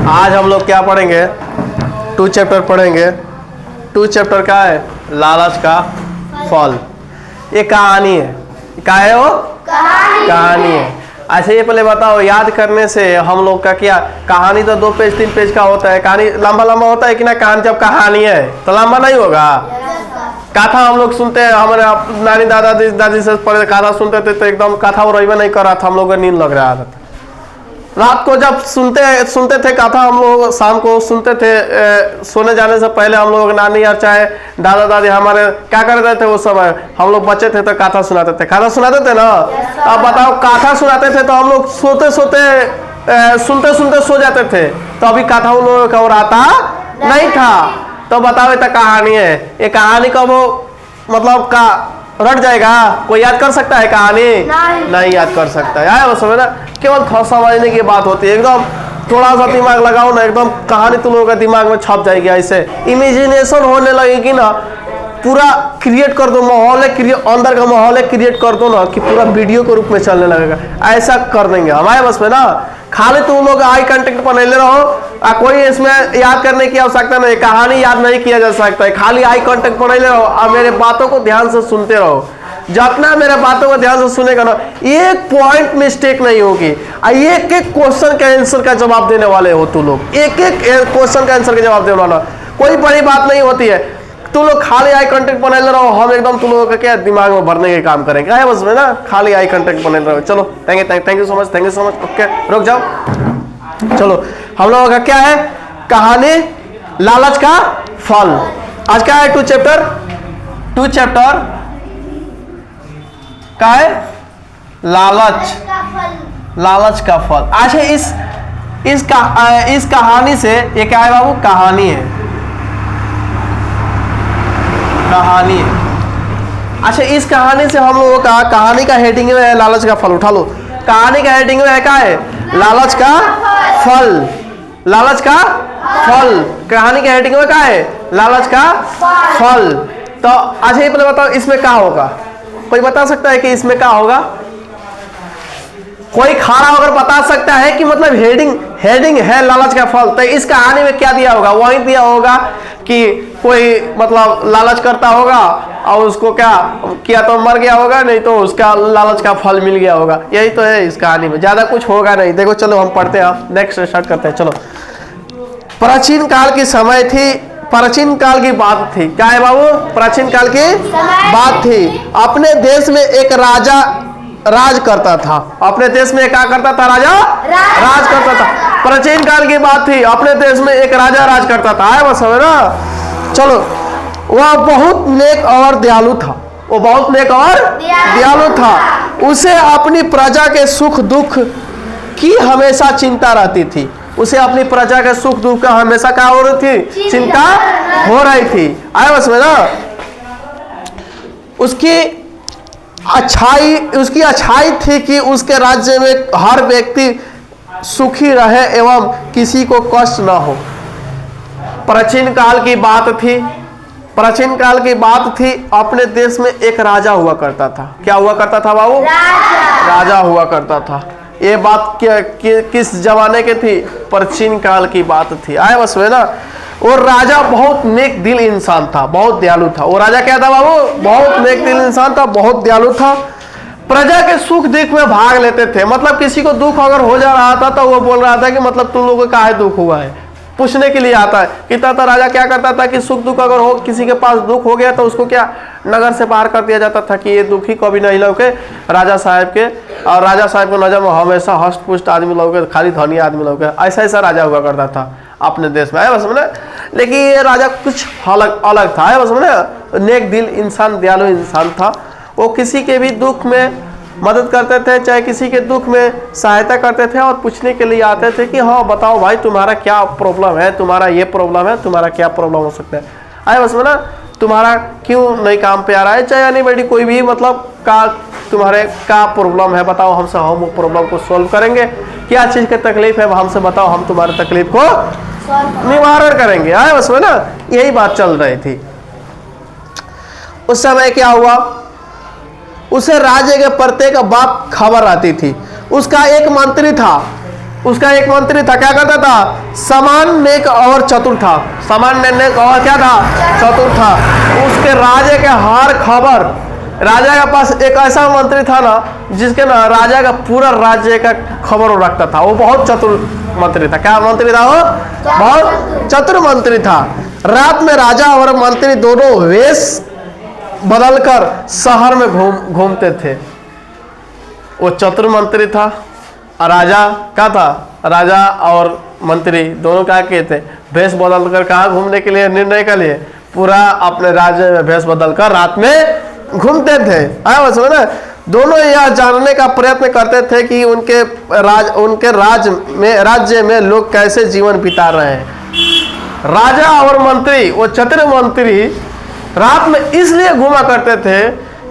आज हम लोग क्या पढ़ेंगे? 2 चैप्टर पढ़ेंगे। 2 चैप्टर का है लालच का फल। ये कहानी है। क्या है वो? कहानी है। अच्छा ये पहले बताओ, याद करने से हम लोग का क्या, कहानी तो 2 पेज 3 पेज का होता है, कहानी लंबा लंबा होता है कि ना? कहानी जब कहानी है तो लंबा नहीं होगा। कथा हम लोग सुनते हैं, हमारे नानी दादी से पहले कथा सुनते थे तो एकदम कथा वो रही नहीं कर रहा था, हम लोग को नींद लग रहा था। रात को जब सुनते थे कथा, हम लोग शाम को सुनते थे, सोने जाने से पहले हम लोग नानी या चाहे दादा दादी हमारे क्या करते थे उस समय, हम लोग बच्चे थे तो कथा सुनाते थे। कथा सुनाते थे ना? अब बताओ, कथा सुनाते थे तो हम लोग सोते सुनते सुनते सो जाते थे, तो अभी कथा उन लोगों का और आता नहीं था। तो बताओ, ये तो कहानी है। ये कहानी का वो मतलब का रट जाएगा? कोई याद कर सकता है कहानी? नहीं याद कर सकता है। वो समझ ना, केवल थोड़ा समझने की बात होती है। एकदम थोड़ा सा दिमाग लगाओ ना, एकदम कहानी तुम लोगों का दिमाग में छप जाएगी। ऐसे इमेजिनेशन होने लगेगी ना, पूरा क्रिएट कर दो माहौल, अंदर का माहौल क्रिएट कर दो ना कि पूरा वीडियो के रूप में चलने लगेगा। ऐसा कर देंगे हमारे बस में ना। खाली तुम लोग आई कांटेक्ट बने रहो, कोई इसमें याद करने की आवश्यकता नहीं, कहानी याद नहीं किया जा सकता है। खाली आई कांटेक्ट बने रहो और मेरे बातों को ध्यान से सुनते रहो। जितना मेरे बातों को ध्यान से सुनेगा ना, एक पॉइंट मिस्टेक नहीं होगी। एक एक क्वेश्चन का आंसर का जवाब देने वाले हो तुम लोग, एक एक क्वेश्चन का आंसर का जवाब देने वाला। कोई बड़ी बात नहीं होती है। तुम लोग खाली आई कांटेक्ट बने रहो, हम एकदम तुम लोगों का क्या दिमाग में भरने के काम करेंगे। क्या है बस में ना, खाली आई कांटेक्ट बने रहो। चलो thank you so much, thank you so much. Okay रुक जाओ। चलो हम लोगों का क्या है? कहानी लालच का फल। आज क्या है? 2 चैप्टर क्या है? लालच का फल। अच्छा इस कहानी से ये क्या है बाबू? कहानी है। अच्छा इस कहानी से हम लोगों का, कहानी का हेडिंग में है लालच का फल। उठा लो, कहानी का हेडिंग में है क्या है? लालच का फल। लालच का फल कहानी के हेडिंग में क्या है? लालच का फल। तो अच्छा ये पहले बताओ, इसमें क्या होगा? कोई बता सकता है कि इसमें क्या होगा? कोई खड़ा होकर बता सकता है कि मतलब हेडिंग है लालच का फल, तो इस कहानी में क्या दिया होगा? वही दिया होगा कि कोई मतलब लालच करता होगा और उसको क्या किया तो मर गया होगा, नहीं तो उसका लालच का फल मिल गया होगा। यही तो है इस कहानी में, ज्यादा कुछ होगा नहीं। देखो चलो हम पढ़ते हैं, नेक्स्ट स्टार्ट करते हैं। चलो, प्राचीन काल की समय थी, प्राचीन काल की बात थी। क्या है बाबू? प्राचीन काल की बात थी। अपने देश में एक राजा राज करता था। अपने देश में क्या करता था? राजा राज करता था। प्राचीन काल की बात थी, अपने देश में एक राजा राज करता था। है बस है ना? चलो, वह बहुत नेक और दयालु था। वो बहुत नेक और दयालु था। उसे अपनी प्रजा के सुख दुख की हमेशा चिंता रहती थी। उसे अपनी प्रजा के सुख दुख का हमेशा क्या हो रही थी? चिंता हो रही थी। आए बस में ना? उसकी अच्छाई थी कि उसके राज्य में हर व्यक्ति सुखी रहे एवं किसी को कष्ट न हो। प्राचीन काल की बात थी, प्राचीन काल की बात थी। अपने देश में एक राजा हुआ करता था। क्या हुआ करता था बाबू? राजा हुआ करता था। ये बात किस जमाने की थी? प्राचीन काल की बात थी। आए बस में ना? वो राजा बहुत नेक दिल इंसान था, बहुत दयालु था। वो राजा क्या था बाबू? बहुत नेक दिल इंसान था, बहुत दयालु था। प्रजा के सुख दुख में भाग लेते थे। मतलब किसी को दुख अगर हो जा रहा था तो वो बोल रहा था कि मतलब तुम लोगों को काहे दुख हुआ है, पूछने के लिए आता है। कितना था राजा क्या करता था कि सुख दुख अगर हो, किसी के पास दुख हो गया तो उसको क्या नगर से बाहर कर दिया जाता था कि ये दुखी कभी नहीं लौके राजा साहब के। और राजा साहब को नजर में हमेशा हष्ट पुष्ट आदमी लौके, खाली धनी आदमी लौके। ऐसा राजा हुआ करता था अपने देश में। है बस में? लेकिन ये राजा कुछ अलग था। है बस में? नेक दिल इंसान, दयालु इंसान था। वो किसी के भी दुख में मदद करते थे, चाहे किसी के दुख में सहायता करते थे और पूछने के लिए आते थे कि हाँ बताओ भाई तुम्हारा क्या प्रॉब्लम है, तुम्हारा ये प्रॉब्लम है, तुम्हारा क्या प्रॉब्लम हो सकता है। आए बस में ना? तुम्हारा क्यों नहीं काम पे आ रहा है, चाहे नहीं बेटी कोई भी मतलब का तुम्हारे क्या प्रॉब्लम है बताओ हमसे, हम वो प्रॉब्लम को सॉल्व करेंगे। क्या चीज़ की तकलीफ है हमसे बताओ, हम तुम्हारे तकलीफ को निवारण करेंगे। आए बस में ना? यही बात चल रही थी। उस समय क्या हुआ? उसे राज्य के प्रत्येक बात खबर आती थी। उसका एक मंत्री था, क्या करता था? समान नेक और चतुर था। समान नेक और क्या था? चतुर था। उसके राजे के हर खबर, राजा के पास एक ऐसा मंत्री था ना जिसके ना राजा का पूरा राज्य का खबर वो रखता था। वो बहुत चतुर मंत्री था। क्या मंत्री था वो? बहुत चतुर मंत्री था। रात में राजा और मंत्री दोनों वेश बदलकर शहर में घूमते थे। वो चतुर मंत्री था और राजा क्या था? राजा और मंत्री दोनों क्या किए थे? भेष बदलकर कहाँ घूमने के लिए निर्णय कर लिए? पूरा अपने राज्य में भेष बदलकर रात में घूमते थे। ना दोनों यह जानने का प्रयत्न करते थे कि उनके राज्य में लोग कैसे जीवन बिता रहे हैं। राजा और मंत्री, वो चतुर मंत्री रात में इसलिए घूमा करते थे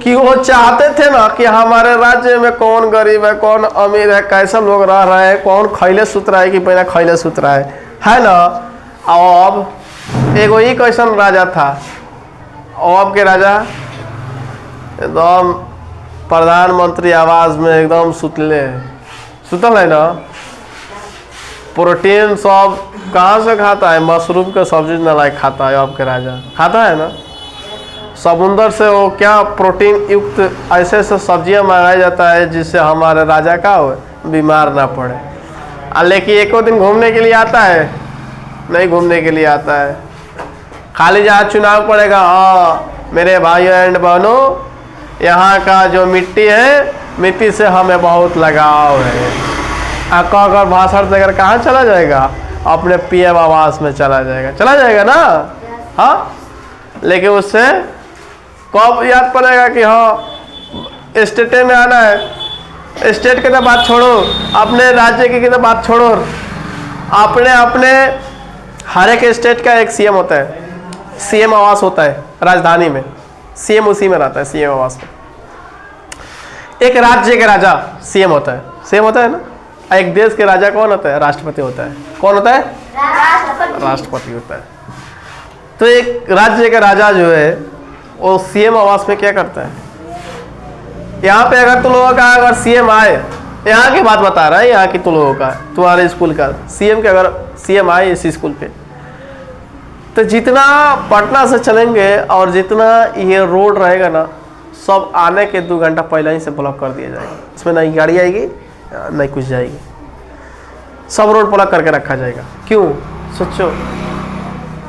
कि वो चाहते थे ना कि हमारे राज्य में कौन गरीब है, कौन अमीर है, कैसे लोग रह रहे हैं, कौन खैले सुत रहा है कि बिना खैले सुत रहा है ना। अब एगो ही कैसन राजा था। अब के राजा एकदम प्रधानमंत्री आवास में एकदम सुतल है ना। प्रोटीन सब कहाँ से खाता है? मशरूम का सब्जी न लाइक खाता है। अब के राजा खाता है ना। समुंदर से वो क्या प्रोटीन युक्त ऐसे ऐसे सब्जियां मंगाया जाता है जिससे हमारे राजा का हो बीमार ना पड़े। लेकिन एको दिन घूमने के लिए आता है? नहीं घूमने के लिए आता है। खाली जहाँ चुनाव पड़ेगा, हाँ मेरे भाइयों एंड बहनों, यहाँ का जो मिट्टी है, मिट्टी से हमें बहुत लगाव है। अगर भाषण देकर कहाँ चला जाएगा? अपने पीएम आवास में चला जाएगा ना। हाँ, लेकिन उससे कब याद पड़ेगा कि हाँ स्टेट में आना है? स्टेट की तो बात छोड़ो, अपने राज्य की तो बात छोड़ो। अपने हर एक स्टेट का एक सीएम होता है। सीएम आवास होता है राजधानी में, सीएम उसी में रहता है, सीएम आवास में। एक राज्य के राजा सीएम होता है, सीएम होता है ना। एक देश के राजा कौन होता है? राष्ट्रपति होता है। कौन होता है? राष्ट्रपति होता है। तो एक राज्य का राजा जो है वो सीएम आवास में क्या करता है? यहाँ पे अगर तुम लोगों का अगर सीएम आए, यहाँ की बात बता रहा है, यहाँ की तुम लोगों का, तुम्हारे स्कूल का सीएम के अगर सीएम आए इस स्कूल पे, तो जितना पटना से चलेंगे और जितना ये रोड रहेगा ना, सब आने के 2 घंटा पहले ही से ब्लॉक कर दिया जाएगा। इसमें नहीं गाड़ी आएगी, नहीं कुछ जाएगी, सब रोड ब्लॉक करके रखा जाएगा। क्यों? सोचो,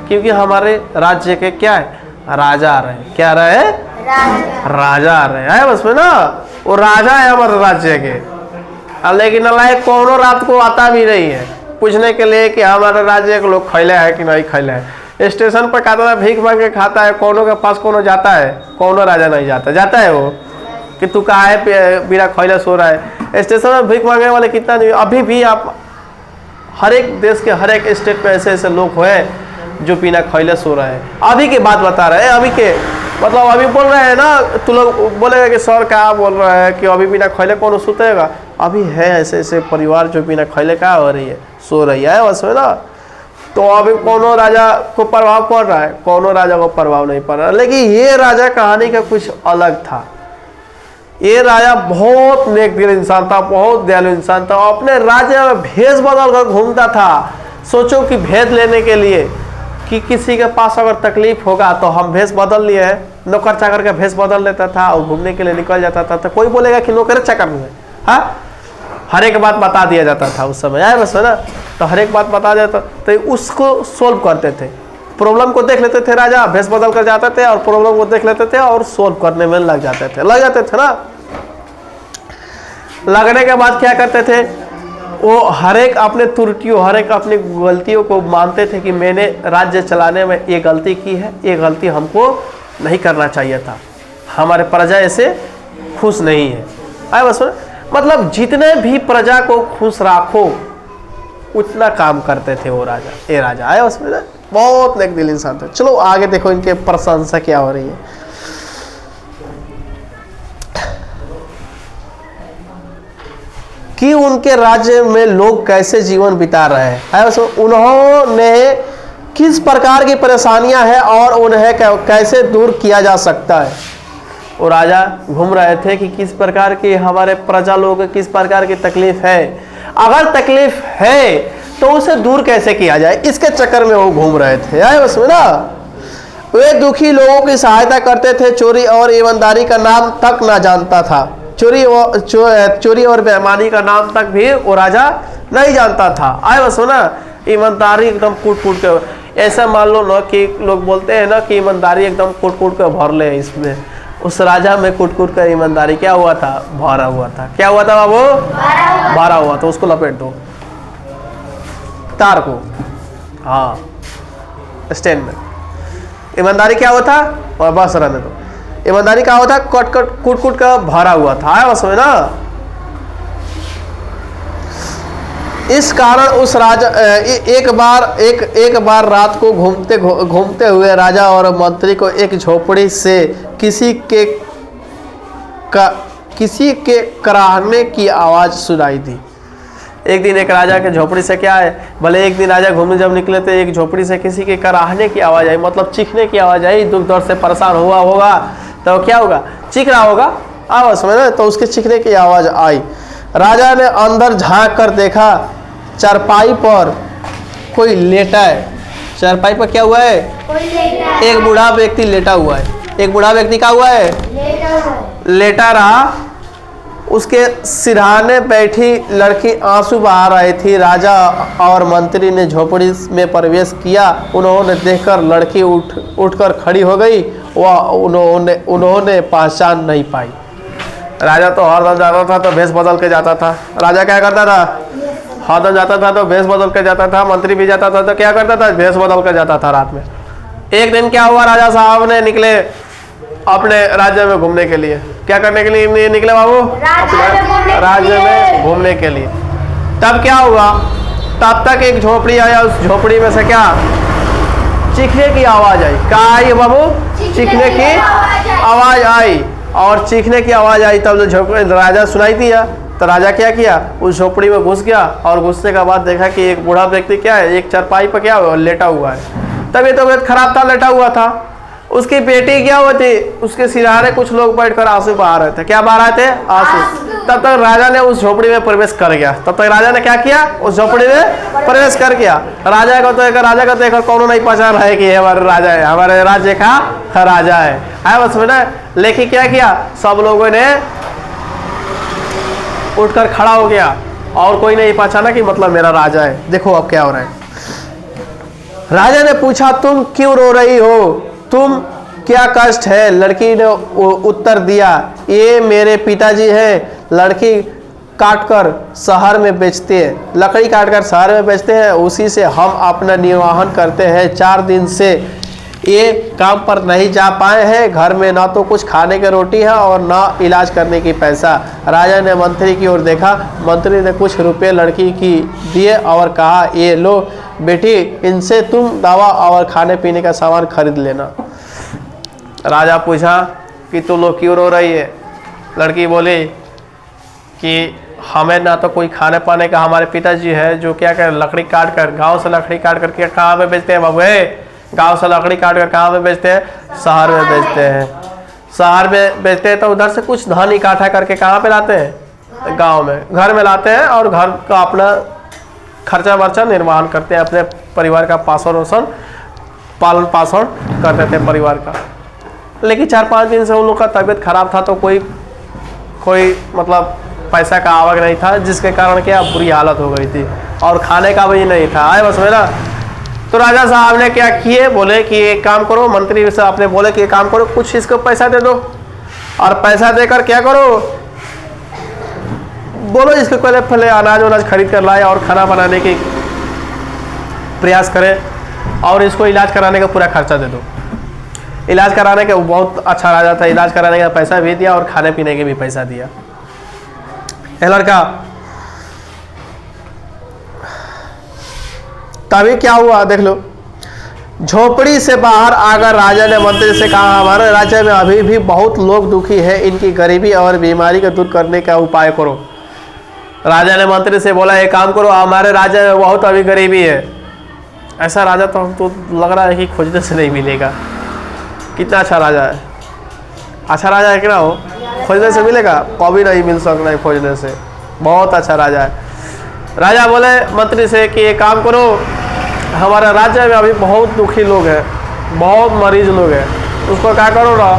क्योंकि हमारे राज्य के क्या है? राजा आ रहे हैं। क्या रहे हैं? राजा आ रहे हैं। बस में ना, वो राजा है हमारे राज्य के। लेकिन लाइक कोनो रात को आता भी नहीं है पूछने के लिए कि हमारे राज्य के लोग खैले है कि नहीं खैले है। स्टेशन पर खाता है, भीख मांग के खाता है। कोनो के पास कोनो जाता है? कोनो राजा नहीं जाता है वो कि तू कहाँ है बिना खैले सो रहा है। स्टेशन में भीख मांगने वाले कितना नहीं। अभी भी आप हर एक देश के हर एक स्टेट में ऐसे ऐसे लोग हुए जो बिना खैले सो रहे हैं। अभी की बात बता रहे हैं, अभी के मतलब अभी बोल रहे हैं ना। तो लोग बोलेगा कि सर क्या बोल रहे हैं कि अभी बिना खैले कौन सोतेगा? अभी है ऐसे ऐसे परिवार जो बिना खैले क्या हो रही है, सो रही है बस में ना। तो अभी कोनो राजा को प्रभाव पड़ रहा है? कोनो राजा को प्रभाव नहीं पड़ रहा। लेकिन ये राजा कहानी का कुछ अलग था। ये राजा बहुत नेक दिल इंसान था, बहुत दयालु इंसान था। अपने राज्य में भेष बदल कर घूमता था। सोचो कि भेद लेने के लिए कि किसी के पास अगर तकलीफ होगा तो हम भेष बदल लिए हैं, नौकर चाकर का भेष बदल लेता था और घूमने के लिए निकल जाता था। तो कोई बोलेगा कि नौकर चाकर में, हाँ, हर एक बात बता दिया जाता था उस समय, है बस है ना। तो हर एक बात बता जाता, तो उसको सोल्व करते थे। प्रॉब्लम को देख लेते थे राजा, भेष बदल कर जाते थे और प्रॉब्लम को देख लेते थे और सोल्व करने में लग जाते थे ना। लगने के बाद क्या करते थे वो? हर एक अपने त्रुटियों, हर एक अपनी गलतियों को मानते थे कि मैंने राज्य चलाने में ये गलती की है, ये गलती हमको नहीं करना चाहिए था, हमारे प्रजा ऐसे खुश नहीं है। आए बस मतलब जितने भी प्रजा को खुश राखो उतना काम करते थे वो राजा, ये राजा। आए बस में बहुत नेक दिल इंसान थे। चलो आगे देखो इनके प्रशंसा क्या हो रही है। कि उनके राज्य में लोग कैसे जीवन बिता रहे हैं, उन्होंने किस प्रकार की परेशानियां हैं और उन्हें कैसे दूर किया जा सकता है। वो राजा घूम रहे थे कि किस प्रकार की हमारे प्रजा लोगों को किस प्रकार की तकलीफ है, अगर तकलीफ है तो उसे दूर कैसे किया जाए, इसके चक्कर में वो घूम रहे थे। आए उसमें ना, वे दुखी लोगों की सहायता करते थे, चोरी और ईमानदारी का नाम तक ना जानता था। चोरी और बेईमानी का नाम तक भी वो राजा नहीं जानता था। आए बस ना, ईमानदारी एकदम कूट कूट के, ऐसा मान लो ना कि लोग बोलते हैं ना कि ईमानदारी एकदम कूट कूट के भर ले, इसमें उस राजा में कूट कूट कर ईमानदारी क्या हुआ था, भरा हुआ था। क्या हुआ था बाबू, भरा हुआ था। उसको लपेट दो तार को, हाँ स्टैंड में। ईमानदारी क्या हुआ था, और बस रहने दो। ईमानदारी क्या हुआ था, कूट कूट का भरा हुआ था। आया समझ ना। इस कारण उस राजा एक बार रात को घूमते हुए राजा और मंत्री को एक झोपड़ी से किसी के कराहने की आवाज सुनाई दी। एक दिन एक राजा के झोपड़ी से क्या है, भले एक दिन राजा घूमने जब निकले तो एक झोपड़ी से किसी के कराहने की आवाज आई, मतलब चीखने की आवाज आई। दुख दर्द से परेशान हुआ होगा तो क्या होगा, चीख रहा होगा, आवाज समझ ना। तो उसके चीखने की आवाज आई। राजा ने अंदर झांक कर देखा, चारपाई पर कोई लेटा है। चारपाई पर क्या हुआ है, एक बूढ़ा व्यक्ति लेटा हुआ है। एक बूढ़ा व्यक्ति क्या हुआ है, लेटा रहा। उसके सिरहाने बैठी लड़की आंसू बहा रही थी। राजा और मंत्री ने झोपड़ी में प्रवेश किया। उन्होंने देखकर लड़की उठकर खड़ी हो गई। वह उन्होंने पहचान नहीं पाई। राजा तो हरदम जाता था तो भेष बदल के जाता था। राजा क्या करता था, हरदम जाता था तो भेष बदल के जाता था। मंत्री भी जाता था तो क्या करता था, भेष बदल के जाता था रात में। एक दिन क्या हुआ, राजा साहब ने निकले अपने राज्य में घूमने के लिए। क्या करने के लिए निकले बाबू, राज्य में घूमने के लिए। तब क्या हुआ, तब तक एक झोपड़ी आया। उस झोपड़ी में से क्या, चीखने की आवाज आई। क्या आई बाबू, चीखने की आवाज आई। और चीखने की आवाज आई तब जो राजा सुनाई दिया तो राजा क्या किया, उस झोपड़ी में घुस गया। और घुसने के बाद देखा कि एक बूढ़ा व्यक्ति क्या है, एक चारपाई पर क्या हुआ, लेटा हुआ है। तब ये तबीयत खराब था, लेटा हुआ था। उसकी बेटी क्या हुआ थी, उसके सिरहाने कुछ लोग बैठकर आंसू बहा रहे थे। क्या बहा रहे थे, आंसू। तब तक राजा ने उस झोपड़ी में प्रवेश कर गया। तब तक राजा ने क्या किया, उस झोपड़ी में प्रवेश कर गया। राजा को तो एक कौन नहीं पहचान रहा है कि हमारे राजा है, हमारे राज्य का राजा है बस में ना। लेकिन क्या किया, सब लोगों ने उठकर खड़ा हो गया और कोई नहीं पहचाना कि मतलब मेरा राजा है। देखो अब क्या हो रहा है। राजा ने पूछा, तुम क्यों रो रही हो, तुम क्या कष्ट है। लड़की ने उत्तर दिया, ये मेरे पिताजी हैं, लड़की काटकर शहर में बेचते हैं, लकड़ी काटकर शहर में बेचते हैं, उसी से हम अपना निर्वाहन करते हैं। 4 दिन से ये काम पर नहीं जा पाए हैं। घर में ना तो कुछ खाने की रोटी है और ना इलाज करने की पैसा। राजा ने मंत्री की ओर देखा। मंत्री ने कुछ रुपए लड़की की दिए और कहा, ये लो बेटी, इनसे तुम दवा और खाने पीने का सामान खरीद लेना। राजा पूछा कि तुम लोग क्यों रो रही है। लड़की बोली कि हमें ना तो कोई खाने पाने का, हमारे पिताजी है जो क्या कर लकड़ी काट कर, गाँव से लकड़ी काट कर क्या कहाँ पे बेचते हैं बाबू, गांव से लकड़ी काट कर कहाँ में बेचते हैं, शहर में बेचते हैं। शहर में बेचते हैं तो उधर से कुछ धान इकट्ठा करके कहाँ पे लाते हैं, गांव में, घर में लाते हैं और घर का अपना खर्चा वर्चा निर्वहन करते हैं, अपने परिवार का पालन पोषण कर देते हैं परिवार का। लेकिन 4-5 दिन से उन लोग का तबीयत खराब था तो कोई मतलब पैसा का आवक नहीं था, जिसके कारण क्या बुरी हालत हो गई थी और खाने का भी नहीं था। आए बस मेरा। तो राजा साहब ने क्या किए, बोले कि एक काम करो, मंत्री से आपने बोले कि एक काम करो, कुछ इसको पैसा दे दो और पैसा देकर क्या करो, बोलो इसके पहले अनाज खरीद कर लाए और खाना बनाने की प्रयास करें और इसको इलाज कराने का पूरा खर्चा दे दो। इलाज कराने के बहुत अच्छा राजा था, इलाज कराने का पैसा भी दिया और खाने पीने के भी पैसा दिया। लड़का तभी क्या हुआ देख लो, झोपड़ी से बाहर आकर राजा ने मंत्री से कहा, हमारे राज्य में अभी भी बहुत लोग दुखी हैं, इनकी गरीबी और बीमारी को दूर करने का उपाय करो। राजा ने मंत्री से बोला, एक काम करो, हमारे राज्य में बहुत अभी गरीबी है। ऐसा राजा तो हम तो लग रहा है कि खोजने से नहीं मिलेगा। कितना अच्छा राजा है। अच्छा राजा है कि ना हो? खोजने से मिलेगा? कभी नहीं मिल सकता है खोजने से। बहुत अच्छा राजा है। राजा बोले मंत्री से कि एक काम करो, हमारा राज्य में अभी बहुत दुखी लोग हैं, बहुत मरीज लोग हैं, उसको क्या करो ना,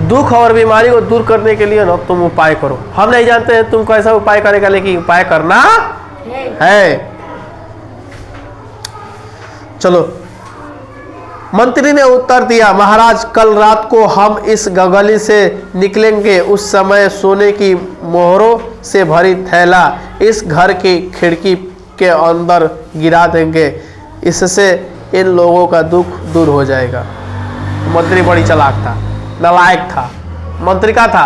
दुख और बीमारी को दूर करने के लिए ना तुम उपाय करो। हम नहीं जानते हैं तुम कैसा उपाय करेगा, लेकिन उपाय करना है। चलो, मंत्री ने उत्तर दिया, महाराज कल रात को हम इस गली से निकलेंगे, उस समय सोने की मोहरों से भरी थैला इस घर की खिड़की के अंदर गिरा देंगे, इससे इन लोगों का दुख दूर हो जाएगा। मंत्री बड़ी चालाक था, नालायक था। मंत्री का था,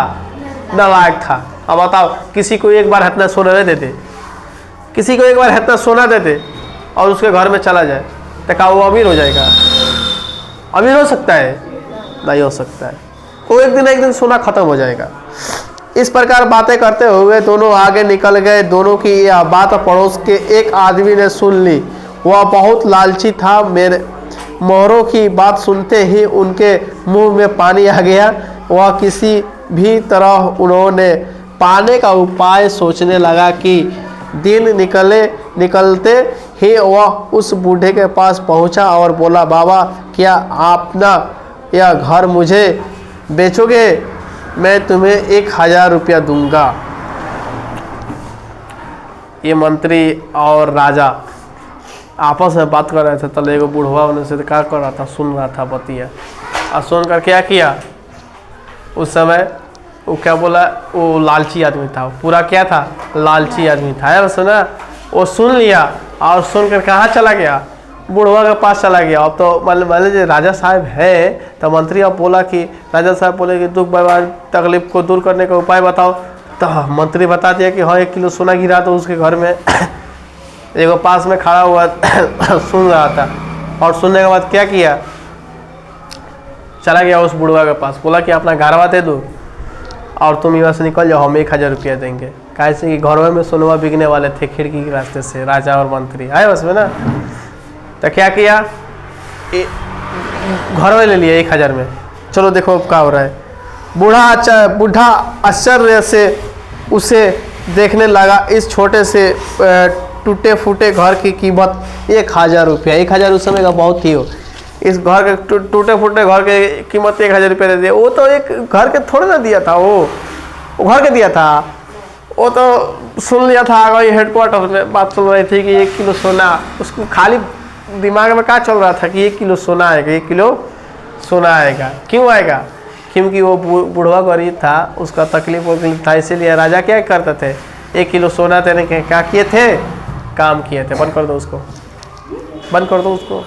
नालायक था। अब बताओ, किसी को एक बार इतना सोना नहीं देते, किसी को एक बार इतना सोना देते और उसके घर में चला जाए तो क्या वो अमीर हो जाएगा? अमीर हो सकता है? नहीं हो सकता है। वो एक दिन सोना खत्म हो जाएगा। इस प्रकार बातें करते हुए दोनों आगे निकल गए। दोनों की यह बात पड़ोस के एक आदमी ने सुन ली। वह बहुत लालची था। मेरे मोहरों की बात सुनते ही उनके मुंह में पानी आ गया। वह किसी भी तरह उन्होंने पाने का उपाय सोचने लगा कि दिन निकलते ही वह उस बूढ़े के पास पहुंचा और बोला, बाबा क्या आप ना यह घर मुझे बेचोगे? मैं तुम्हें 1000 रुपया दूंगा। ये मंत्री और राजा आपस में बात कर रहे थे। तले को बूढ़वा होने से क्या कर रहा था, सुन रहा था बतिया। और सुनकर क्या किया, उस समय वो क्या बोला, वो लालची आदमी था, पूरा क्या था, लालची आदमी था यार। सुना, वो सुन लिया और सुनकर कहाँ चला गया, बुढ़वा के पास चला गया। अब तो मान लीजिए राजा साहब है, तो मंत्री अब बोला कि राजा साहब बोले कि दुख बीमारी तकलीफ को दूर करने का उपाय बताओ। तो मंत्री बता दिया कि हाँ 1 किलो सोना गिरा तो उसके घर में। एक पास में खड़ा हुआ सुन रहा था, और सुनने के बाद क्या किया, चला गया उस बुढ़वा के पास, बोला कि अपना घरवा दे दो और तुम यहाँ से निकल जाओ, हम 1000 रुपया देंगे। कैसे कि घरवा में सोनवा बिकने वाले थे खिड़की के रास्ते से। राजा और मंत्री आए बस में ना, तो क्या किया, घर में ले लिया 1000 में। चलो देखो क्या हो रहा है। बूढ़ा आश्चर्य से उसे देखने लगा। इस छोटे से टूटे फूटे घर की कीमत 1000 रुपया। 1000 उस समय का बहुत ही हो। इस घर के टूटे फूटे घर की कीमत 1000 रुपया दे दिया। वो तो एक घर के थोड़े ना दिया था, वो घर के दिया था। वो तो सुन लिया था, अगर हेडक्वार्टर में बात चल रही थी कि 1 किलो सोना, उसको खाली दिमाग में क्या चल रहा था कि 1 किलो सोना आएगा, 1 किलो सोना आएगा। क्यों आएगा? क्योंकि वो बुढ़वा गरीब था, उसका तकलीफ था, इसीलिए राजा क्या करते थे, 1 किलो सोना देने के क्या किए थे, काम किए थे। बंद कर दो उसको, बंद कर दो उसको।